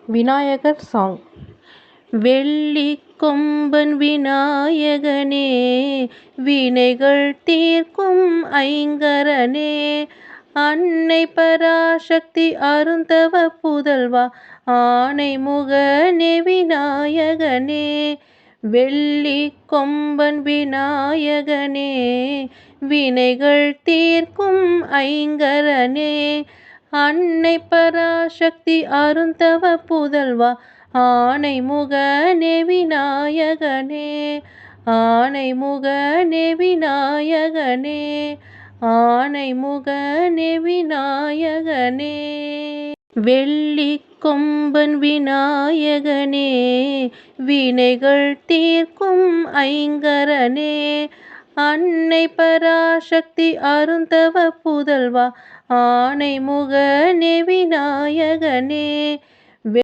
Vinayagar song. வெள்ளிக் கொம்பன் விநாயகனே, வினைகள் தீர்க்கும் ஐங்கரனே, அன்னை பராசக்தி அருந்தவ புதல்வா, ஆனை முகனே விநாயகனே. வெள்ளிக் கொம்பன் விநாயகனே, வினைகள் தீர்க்கும் ஐங்கரனே, அன்னை பராசக்தி அருந்தவ புதல்வா, ஆனை முகனே விநாயகனே. ஆனை முகனே விநாயகனே, ஆனை முகனே விநாயகனே. வெள்ளிக் கொம்பன் விநாயகனே, வினைகள் தீர்க்கும் ஐங்கரனே, அன்னை பராசக்தி அருந்தவ புதல்வா, ஆனை முகனே விநாயகனே.